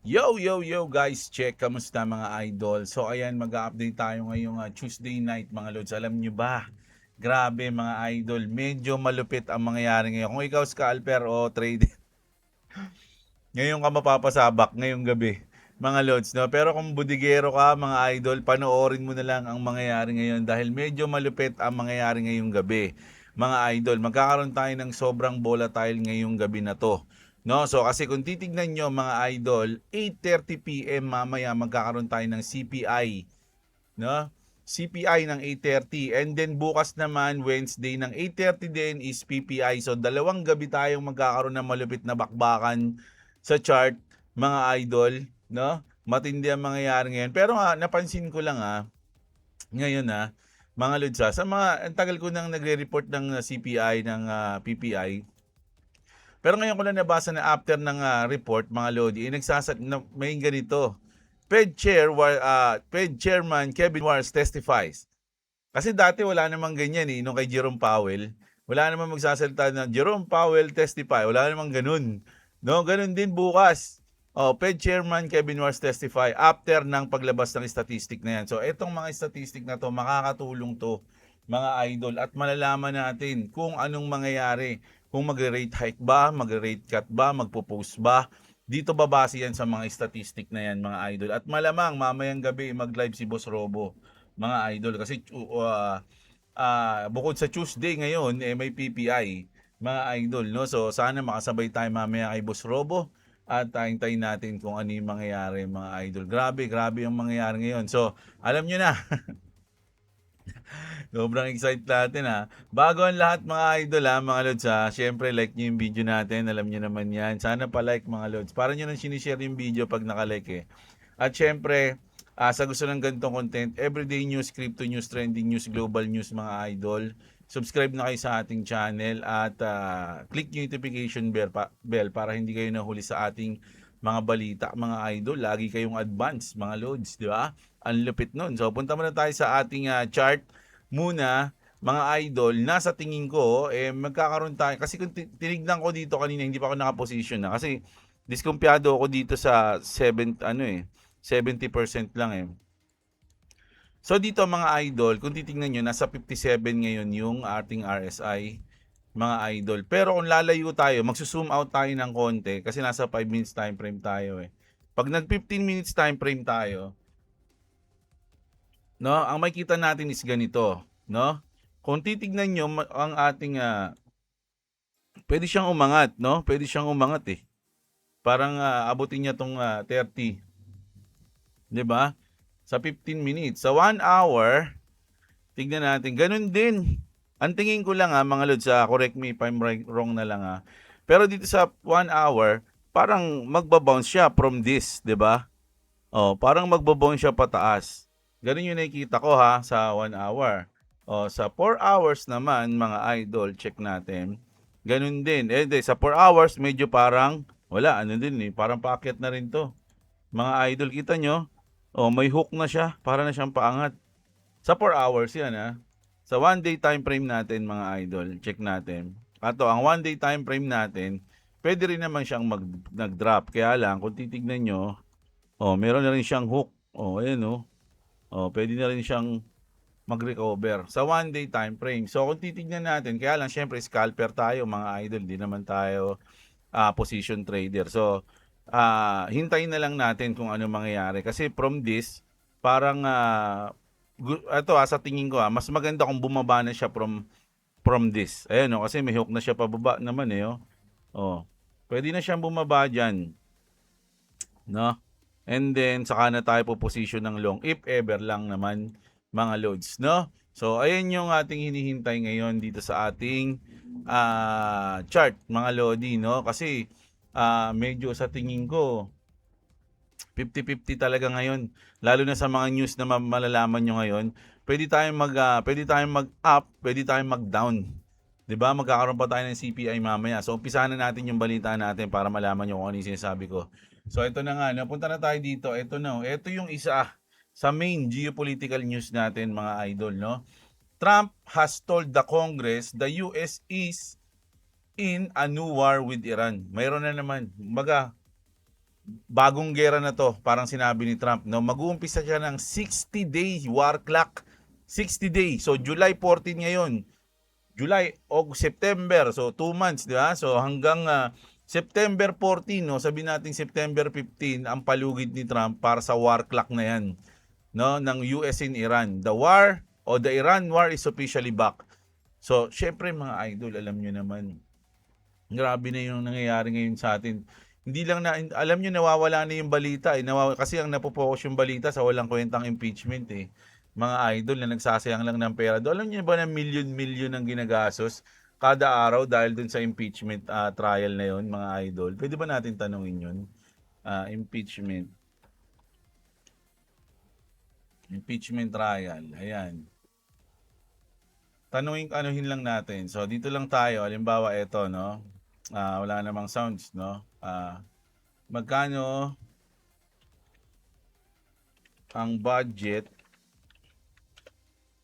Yo guys, check. Kamusta mga idol? So ayan, mag-update tayo ngayong Tuesday night mga lods. Alam nyo ba? Grabe mga idol, medyo malupit ang mangyayari ngayon. Kung ikaw scalper o trader, ngayon ka mapapasabak ngayong gabi mga lods, no? Pero kung budigero ka mga idol, panoorin mo na lang ang mangyayari ngayon dahil medyo malupit ang mangyayari ngayong gabi. Mga idol, magkakaroon tayo ng sobrang volatile ngayong gabi na to. No, so kasi kung titignan nyo mga idol, 8:30 PM mamaya magkakaroon tayo ng CPI, no? CPI ng 8:30 and then bukas naman Wednesday ng 8:30 din is PPI. So dalawang gabi tayong magkakaroon ng malupit na bakbakan sa chart mga idol, no? Matindi ang mangyayari ngayon. Pero napansin ko lang ngayon mga Lods sa mga ang tagal ko nang nagre-report ng CPI ng PPI. Pero ngayon ko lang nabasa na after ng report mga Lodi, may ganito. Fed Chairman Kevin Warren testifies. Kasi dati wala namang ganyan nung kay Jerome Powell. Wala namang magsasalita na Jerome Powell testify. Wala namang ganun. No, ganun din bukas. Fed Chairman Kevin Warren testify after ng paglabas ng statistic na yan. So, itong mga statistic na to, makakatulong to mga idol at malalaman natin kung anong mangyayari. Kung magre-rate hike ba, magre-rate cut ba, magpo-post ba. Dito babase yan sa mga statistic na yan mga idol. At malamang mamayang gabi mag-live si Boss Robo mga idol kasi bukod sa Tuesday ngayon may PPI mga idol, no, so sana makasabay tayo mamaya kay Boss Robo at hintayin natin kung ano yung mangyayari mga idol. Grabe yung mangyayari ngayon. So alam nyo na, sobrang excited natin bago ang lahat mga idol mga lods syempre like nyo yung video natin, alam nyo naman yan, sana pa like mga lods para nyo nang sinishare yung video pag nakalike at syempre, sa gusto ng ganitong content, everyday news, crypto news, trending news, global news mga idol, subscribe na kayo sa ating channel at click yung notification bell para hindi kayo nahuli sa ating mga balita mga idol. Lagi kayong advance mga loads, di ba? Ang lupit nun. So punta muna tayo sa ating chart muna mga idol. Nasa tingin ko, magkakaroon tayo. Kasi kung tinignan ko dito kanina, hindi pa ako nakaposition na. Kasi diskumpiyado ako dito sa 70% lang So dito mga idol, kung titingnan nyo, nasa 57 ngayon yung ating RSI mga idol. Pero kung lalayo tayo, magsuzoom out tayo ng konti kasi nasa 5 minutes time frame tayo Pag nag 15 minutes time frame tayo, no, ang makikita natin is ganito, no? Kung titignan nyo ang ating pwede siyang umangat, no? Pwede siyang umangat Parang abutin niya tong 30, 'di ba? Sa 15 minutes. Sa 1 hour, tignan natin. Ganun din. Ang tingin ko lang mga lods, correct me if I'm wrong na lang Pero dito sa 1 hour, parang magbabounce siya from this, 'di ba? Parang magbabounce siya pataas. Ganun yung nakikita ko sa 1 hour. Sa 4 hours naman, mga idol, check natin. Ganun din. Sa 4 hours, medyo parang, wala, ano din parang paakyat na rin to. Mga idol, kita nyo? May hook na siya. Para na siyang paangat. Sa 4 hours yan Sa 1 day time frame natin mga idol, check natin. Ang 1 day time frame natin, pwede rin naman siyang nag-drop. Kaya lang, kung titignan nyo, meron na rin siyang hook. Ayan pwede na rin siyang mag-recover sa 1 day time frame. So kung titignan natin, kaya lang syempre scalper tayo mga idol, di naman tayo position trader. So hintayin na lang natin kung ano mangyayari kasi from this parang ito sa tingin ko mas maganda kung bumaba na siya from this. Ayan kasi may hook na siya pababa naman Pwede na siyang bumaba diyan, no? And then saka na tayo po position ng long if ever lang naman mga loads, no? So ayan yung ating hinihintay ngayon dito sa ating chart mga lodi, no? Kasi medyo sa tingin ko 50-50 talaga ngayon. Lalo na sa mga news na malalaman nyo ngayon, pwede tayong mag-up, pwede tayong mag-down. 'Di ba? Magkakaroon pa tayo ng CPI mamaya. So umpisahan na natin yung balita natin para malaman niyo kung ano yung sinasabi ko. So ito na nga, napunta na tayo dito. Ito yung isa sa main geopolitical news natin mga idol, no? Trump has told the Congress the US is in a new war with Iran. Mayroon na naman. bagong gera na to, parang sinabi ni Trump, no? Mag-uumpisa siya ng 60-day war clock. 60 days. So July 14 ngayon. July, August, September. So 2 months, di ba? So hanggang September 14, no? Sabi natin September 15 ang palugid ni Trump para sa war clock na 'yan, no, ng US in Iran. The war o the Iran war is officially back. So, syempre mga idol, alam niyo naman, grabe na yung nangyayari ngayon sa atin. Hindi lang na, alam nyo, nawawala na yung balita. Kasi ang napopokus yung balita sa walang kwentang impeachment eh. Mga idol na nagsasayang lang ng pera. Alam nyo ba na milyon-milyon ang ginagastos kada araw dahil dun sa impeachment trial na yon, mga idol? Pwede ba natin tanungin yun? Impeachment. Impeachment trial. Ayan. Anuhin lang natin. So, dito lang tayo. Halimbawa, ito, no? Wala namang sounds, no? Magkano ang budget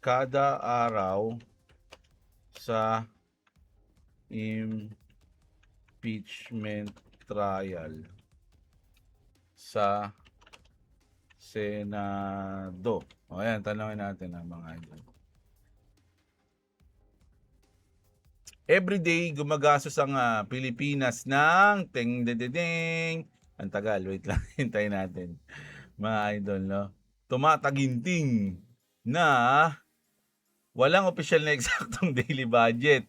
kada araw sa impeachment trial sa Senado? O, ayan, tanongin natin ang mga idol. Everyday gumagastos ang Pilipinas ng ting-ding-ding. Ang tagal, wait lang, hintayin natin. Mga idol, no? Tumataginting na walang opisyal na eksaktong daily budget.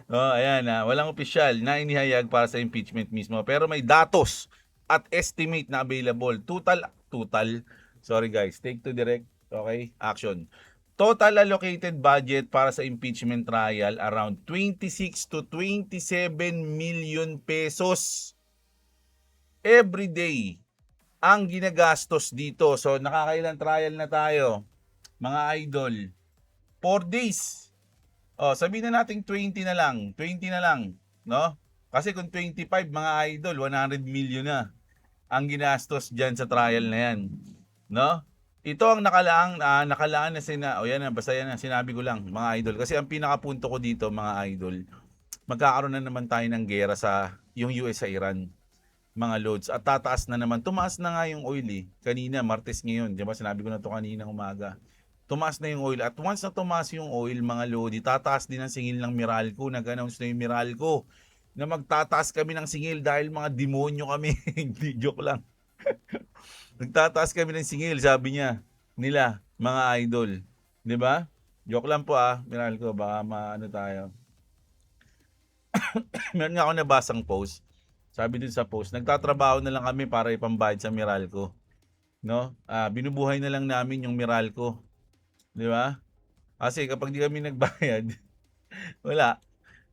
No, ayan walang opisyal na inihayag para sa impeachment mismo. Pero may datos at estimate na available. Total. Sorry guys, take to direct. Okay, action. Total allocated budget para sa impeachment trial around 26 to 27 million pesos every day ang ginagastos dito. So nakakailang trial na tayo, mga idol? 4 days. Sabihin na natin 20 na lang, no? Kasi kung 25, mga idol, 100 million na ang ginastos diyan sa trial na 'yan, no? Ito ang nakalaan na basta yan sinabi ko lang, mga idol. Kasi ang pinakapunto ko dito, mga idol, magkakaroon na naman tayo ng gera sa yung US sa Iran, mga loads. At tataas na naman. Tumaas na nga yung oil eh. Kanina, Martes ngayon. Diba sinabi ko na to kanina umaga. Tumaas na yung oil. At once na tumaas yung oil, mga lodi, tataas din ang singil ng Meralco. Nag-announce na yung Meralco na magtataas kami ng singil dahil mga demonyo kami. Hindi, joke lang. Nagtataas kami ng singil, sabi nila, mga idol. 'Di ba? Joke lang po Meralco, baka maano tayo. Meron nga ako nabasang post. Sabi dun sa post, nagtatrabaho na lang kami para ipambayad sa Meralco. No? Binubuhay na lang namin yung Meralco. 'Di ba? Kasi kapag di kami nagbayad, wala.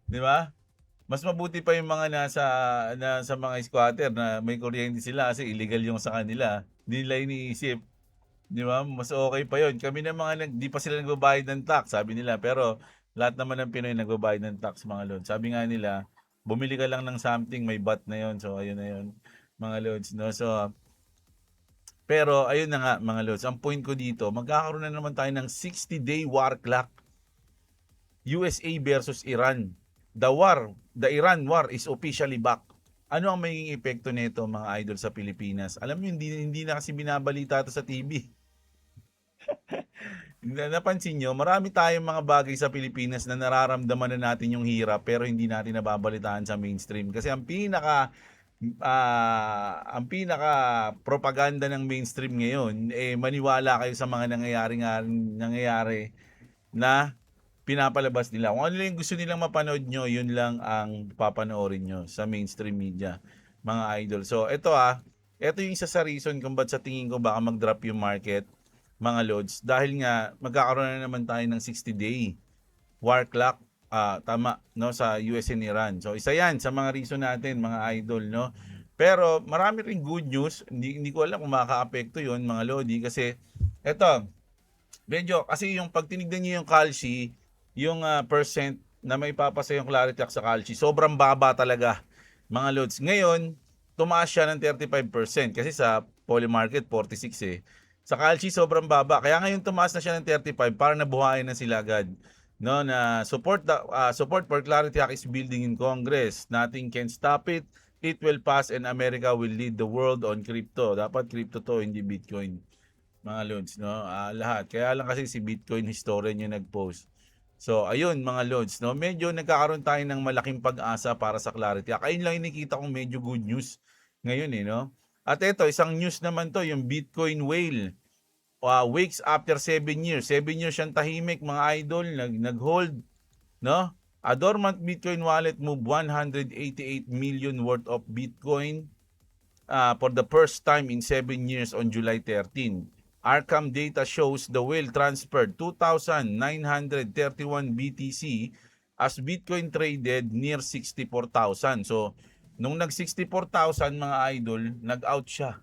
'Di ba? Mas mabuti pa yung mga nasa mga squatter na may kuryente sila kasi illegal yung sa kanila. Hindi nila iniisip. Di ba? Mas okay pa yon. Kami na mga di pa sila nagbabayad ng tax, sabi nila. Pero lahat naman ng Pinoy nagbabayad ng tax, mga lods. Sabi nga nila, bumili ka lang ng something, may VAT na yon. So, ayun na yon, mga lods. No? So, pero ayun na nga, mga lods. Ang point ko dito, magkakaroon na naman tayo ng 60-day war clock. USA versus Iran. The Iran war is officially back. Ano ang magiging epekto nito, mga idol, sa Pilipinas? Alam niyo, hindi na kasi binabalita ito sa TV. Napansin nyo, marami tayong mga bagay sa Pilipinas na nararamdaman na natin yung hirap pero hindi natin nababalitaan sa mainstream. Kasi ang pinaka propaganda ng mainstream ngayon, maniwala kayo sa mga nangyayari na pinapalabas nila. Kung ano yung gusto nilang mapanood nyo, yun lang ang papanoorin nyo sa mainstream media, mga idol. So, ito yung isa sa reason kung ba't sa tingin ko baka mag-drop yung market, mga lods. Dahil nga, magkakaroon na naman tayo ng 60-day war clock, tama, no, sa US and Iran. So, isa yan sa mga reason natin, mga idol, no. Pero, marami ring good news. Hindi ko alam kung makaka-apekto yun, mga lodi, kasi, eto, medyo, kasi yung pag tinignan nyo yung Kalshi, yung percent na may papasa yung Clarity Act sa Kalshi, sobrang baba talaga, mga lods. Ngayon, tumaas siya ng 35% kasi sa Poly Market 46 eh. Sa Kalshi sobrang baba. Kaya ngayon tumaas na siya ng 35 para nabuhayin na sila agad. No, na support for Clarity Act is building in Congress. Nothing can stop it. it will pass and America will lead the world on crypto. Dapat crypto to, hindi Bitcoin. Mga lods, no? Lahat. Kaya lang kasi si Bitcoin historian yung nag-post. So, ayun mga lods, no? Medyo nagkakaroon tayo ng malaking pag-asa para sa Clarity. Ayun lang yung nakita kong medyo good news ngayon, no? At ito, isang news naman to, yung Bitcoin whale. Weeks after 7 years. 7 years siyang tahimik, mga idol, nag-hold, no? A dormant Bitcoin wallet moved 188 million worth of Bitcoin for the first time in 7 years on July 13. Arkham data shows the whale transferred 2,931 BTC as Bitcoin traded near 64,000. So, nung nag-64,000 mga idol, nag-out siya.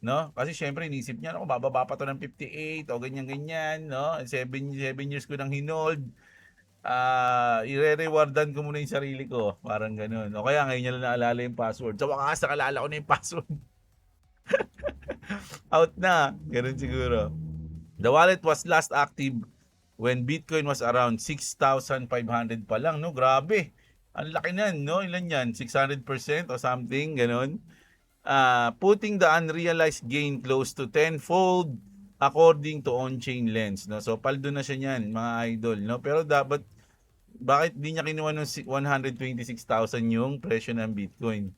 No? Kasi syempre inisip niya, ako bababa pa to ng 58 o ganyan-ganyan, no? 7 years ko nang hinold. Ire-rewardan ko muna yung sarili ko. Parang ganun. O kaya ngayon niya lang naalala yung password. Sa wakas, nakalala ko na yung password. Out na. Ganun siguro. The wallet was last active when Bitcoin was around 6,500 pa lang, no? Grabe. Ang laki nan, no? Ilan yan? 600% o something, ganun. Putting the unrealized gain close to tenfold according to on-chain lens, no? So paldo na siya niyan, mga idol, no? Pero bakit di niya kinuha ng 126,000 yung presyo ng Bitcoin?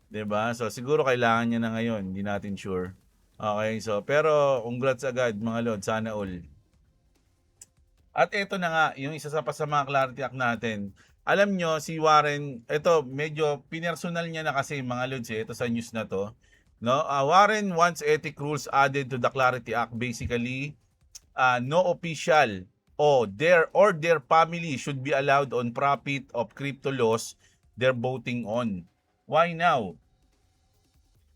'Di ba? So siguro kailangan niya na ngayon, hindi natin sure. Okay, so pero congrats agad mga lord, sana all. At ito na nga, yung isa sa mga Clarity Act natin. Alam nyo, si Warren, ito medyo pinersonal niya na kasi mga lods ito sa news na to. No? Warren wants ethic rules added to the Clarity Act. Basically, no official or their family should be allowed on profit of crypto laws they're voting on. Why now?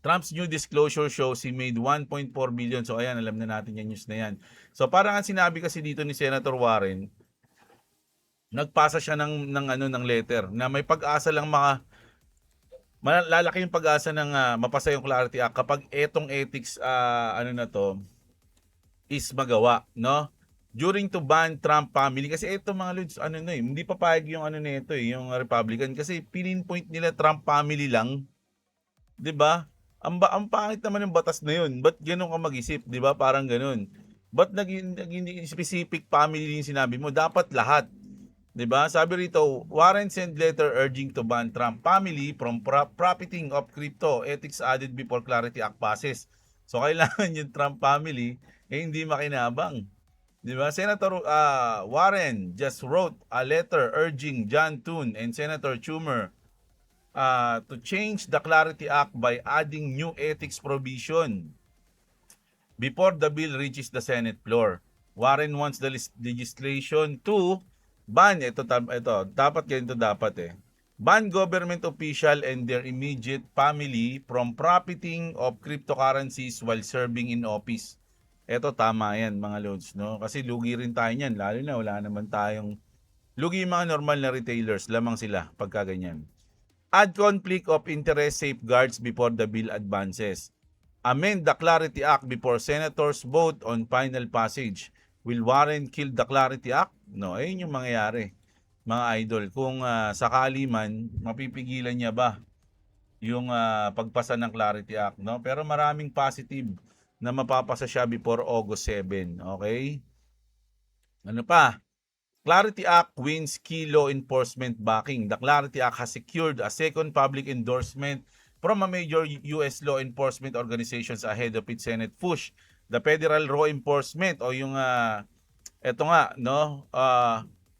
Trump's new disclosure shows he made 1.4 billion. So ayan, alam na natin yung news na yan. So parang ang sinabi kasi dito ni Senator Warren, nagpasa siya ng letter na may pag-asa lang malalaki yung pag-asa ng mapasa yung Clarity Act kapag etong ethics na to is magawa, no? During to ban Trump family kasi ito mga lods, hindi papayag yung nito yung Republican kasi pininpoint nila Trump family lang. 'Di ba? Ang pangit naman yung batas na yun. Ba't ganun ka mag-isip, 'di ba? Parang ganun. Ba't naging specific family yung sinabi mo? Dapat lahat. 'Di ba? Sabi rito, Warren sent letter urging to ban Trump family from profiting of crypto. Ethics added before Clarity Act passes. So kailangan yung Trump family hindi makinabang. 'Di ba? Senator Warren just wrote a letter urging John Thune and Senator Schumer to change the Clarity Act by adding new ethics provision before the bill reaches the Senate floor. Warren wants the legislation to ban, ito dapat ganito dapat ban government official and their immediate family from profiting of cryptocurrencies while serving in office. Ito tama yan mga lods, no? Kasi lugi rin tayo niyan, lalo na wala naman tayong lugi yung mga normal na retailers, lamang sila pagka ganyan. Add conflict of interest safeguards before the bill advances. Amend the Clarity Act before senators vote on final passage. Will Warren kill the Clarity Act? No, ayun yung mangyayari. Mga idol, kung sakali man, mapipigilan niya ba yung pagpasa ng Clarity Act, no? Pero maraming positive na mapapasa siya before August 7, okay? Ano pa? Clarity Act wins key law enforcement backing. The Clarity Act has secured a second public endorsement from a major US law enforcement organizations ahead of its Senate push. The Federal Law Enforcement o yung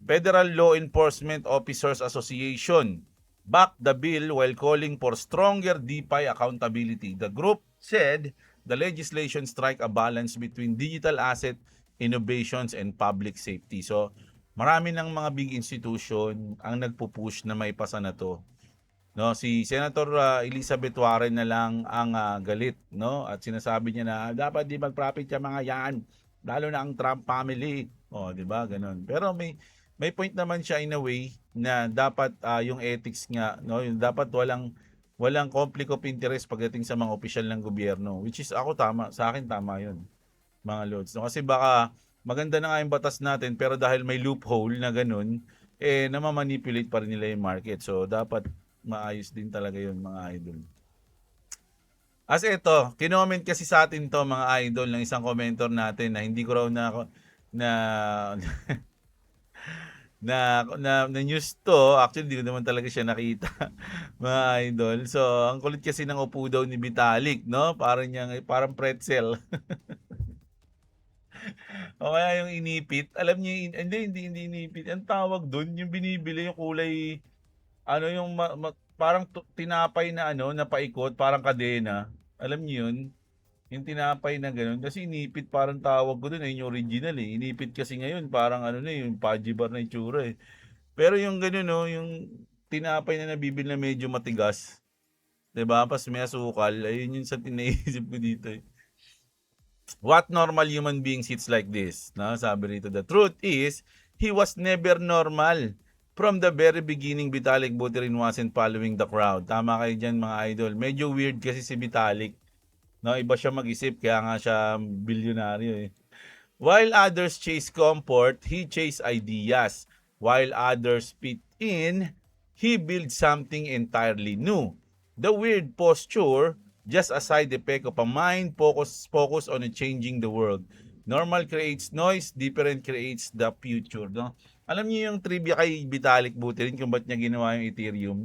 Federal Law Enforcement Officers Association backed the bill while calling for stronger DeFi accountability. The group said the legislation strike a balance between digital asset innovations and public safety. So, marami ng mga big institution ang nagpo-push na may pasa na to. No, si Senator Elizabeth Warren na lang ang galit, no? At sinasabi niya na dapat di mag-profit yung mga yan, lalo na ang Trump family. Oh, di ba? Ganun. Pero may point naman siya in a way na dapat yung ethics nga, no, yung dapat walang conflict of interest pagdating sa mga opisyal ng gobyerno, which is sa akin tama 'yun. Mga lods. No, kasi baka maganda na nga yung batas natin pero dahil may loophole na ganun, namamanipulate pa rin nila yung market. So, dapat maayos din talaga yun, mga idol. As eto, kinoment kasi sa atin to mga idol ng isang commenter natin na hindi ko raw na na news to. Actually, hindi ko naman talaga siya nakita, mga idol. So, ang kulit kasi ng upo daw ni Vitalik, no? Parang pretzel. O kaya yung inipit. Alam niyo, hindi inipit. Ang tawag dun, yung binibili yung kulay, ano yung parang tinapay na ano, na paikot, parang kadena. Alam niyo yun? Yung tinapay na gano'n. Kasi inipit parang tawag ko dun, eh, yung original eh. Inipit kasi ngayon, parang ano na yung pajibar na itsura eh. Pero yung gano'n, no, yung tinapay na nabibili na medyo matigas, 'di ba? Pas may asukal, ayun yung sa tinaisip ko dito eh. What normal human being sits like this? No, sabi rito, the truth is, he was never normal. From the very beginning, Vitalik Buterin wasn't following the crowd. Tama kayo dyan, mga idol. Medyo weird kasi si Vitalik. No, iba siya mag-isip, kaya nga siya bilyonaryo eh. While others chase comfort, he chase ideas. While others fit in, he builds something entirely new. The weird posture, just a side effect of a mind focus on changing the world. Normal creates noise, different creates the future. No? Alam niyo yung trivia kay Vitalik Buterin kung ba't niya ginawa yung Ethereum?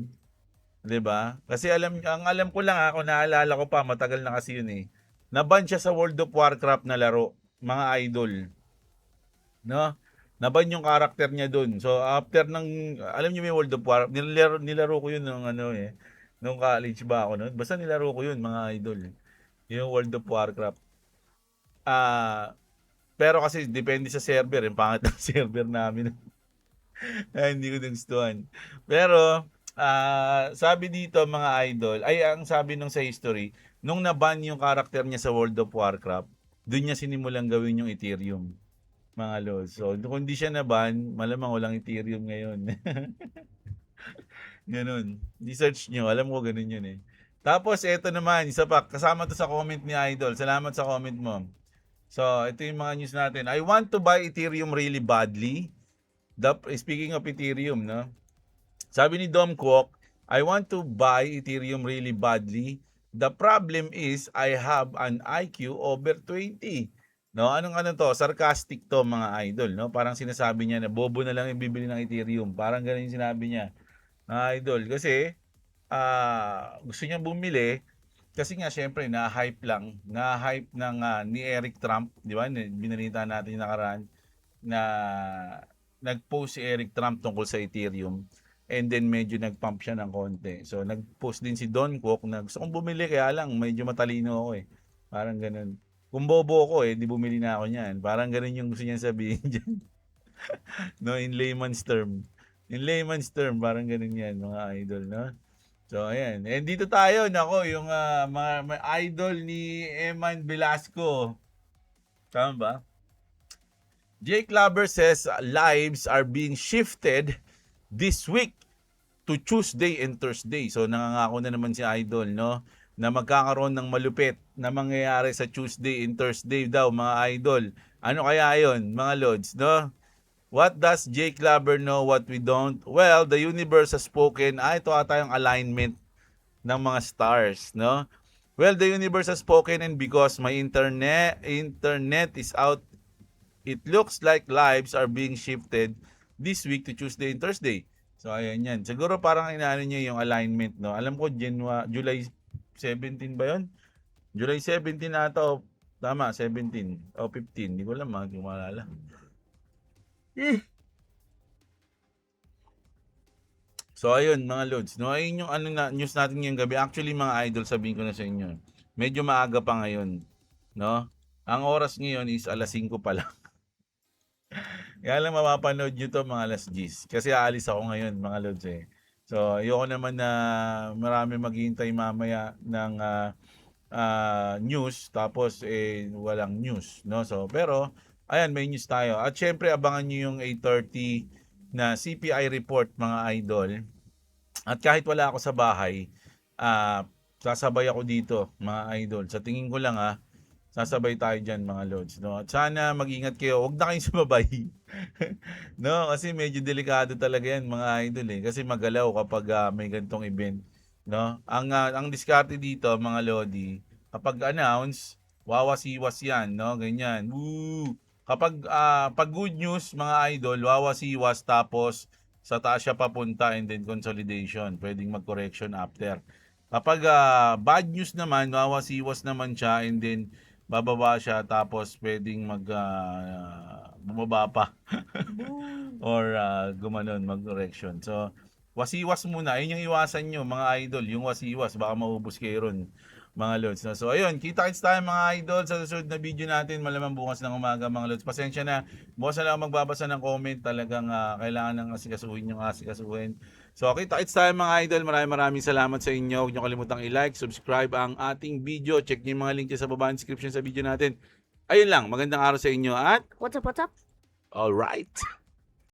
'Di ba? Kasi ang alam ko lang ako, naalala ko pa, matagal na kasi yun eh. Naban siya sa World of Warcraft na laro, mga idol, no? Naban yung karakter niya doon. So after alam niyo may World of Warcraft, nilaro ko yun nung ano eh, nung college ba ako noon. Basta nilaro ko yun, mga idol. Yung World of Warcraft. Ah, pero kasi depende sa server, yung pangit ng server namin. Ay, hindi ko nagustuhan. Pero, sabi dito mga idol, ay ang sabi nung sa history, nung naban yung karakter niya sa World of Warcraft, doon niya sinimulang gawin yung Ethereum, mga lods. So, kung di siya naban, malamang walang Ethereum ngayon. Ganun. Research nyo, alam ko ganun yun eh. Tapos, eto naman, isa pa, kasama to sa comment ni Idol. Salamat sa comment mo. So, ito yung mga news natin. I want to buy Ethereum really badly. Speaking of Ethereum, no? Sabi ni Dom Kwok, I want to buy Ethereum really badly. The problem is I have an IQ over 20. No, ano to? Sarcastic to, mga idol, no? Parang sinasabi niya na bobo na lang yung bibili ng Ethereum. Parang ganun yung sinabi niya. Mga idol, kasi gusto niya bumili kasi nga syempre na-hype ng ni Eric Trump, di ba? Binalita natin yung nakaraan na nag-post si Eric Trump tungkol sa Ethereum, and then medyo nag-pump siya ng konti. So nag-post din si Don Kwok na gusto kong bumili, kaya lang medyo matalino ako eh. Parang ganun. Kung bobo ako eh, di bumili na ako niyan. Parang ganun yung gusto niya sabihin dyan. No, in layman's term. In layman's term, parang ganun yan, mga idol, no? So, ayan. And dito tayo, nako, yung mga idol ni Eman Velasco. Tama ba? Jake Laber says lives are being shifted this week to Tuesday and Thursday. So nangangako na naman si Idol, no, na magkakaroon ng malupit na mangyayari sa Tuesday and Thursday daw, mga Idol. Ano kaya 'yon, mga Lods, no? What does Jake Laber know what we don't? Well, the universe has spoken. Ito ata yung alignment ng mga stars, no? Well, the universe has spoken, and because my internet is out, it looks like lives are being shifted this week to Tuesday and Thursday. So, ayan yan. Siguro parang inaano niya yung alignment, no? Alam ko, July 17 ba yun? July 17 ata o tama, 17 o 15. Hindi ko alam, hindi ko maalala. So, ayun, mga Lods. No? Ayun yung news natin ngayong gabi. Actually, mga idol, sabihin ko na sa inyo. Medyo maaga pa ngayon. No? Ang oras ngayon is alas 5 pa lang. Kaya lang mapapanood nyo to mga alas 10. Kasi aalis ako ngayon, mga Lods eh. So, ayoko naman na marami maghihintay mamaya ng news, tapos walang news, no? So, pero ayan, may news tayo. At syempre, abangan nyo yung 8:30 na CPI report, mga idol. At kahit wala ako sa bahay, sasabay ako dito, mga idol. Sa tingin ko lang Sasabay tayo dyan mga lods, no? At sana mag-ingat kayo. Huwag na kayong sumabay. No? Kasi medyo delikado talaga yan mga idol eh. Kasi magalaw kapag may ganitong event. No? Ang diskarte dito mga lodi, kapag announce, wawasiwas yan. No? Ganyan. Woo! Pag good news mga idol, wawasiwas tapos sa taas siya papunta and then consolidation. Pwedeng mag-correction after. Kapag bad news naman, wawasiwas naman siya and then bababa siya tapos pwedeng bumaba pa or gumanon mag-correction. So, wasiwas muna. Ayun yung iwasan nyo mga idol. Yung wasiwas, baka maubos kayo ron mga lods. No? So, ayun. Kita-kits tayo mga idol sa susunod na video natin. Malamang bukas ng umaga mga lods. Pasensya na. Bukas na lang ako magbabasa ng comment. Talagang kailangan ng asikasuhin yung asikasuhin. So, kita-kits tayo mga idol. Maraming salamat sa inyo. Huwag nyo kalimutang i-like, subscribe ang ating video. Check nyo yung mga link sa baba ng description sa video natin. Ayun lang. Magandang araw sa inyo at What's up, what's up? alright.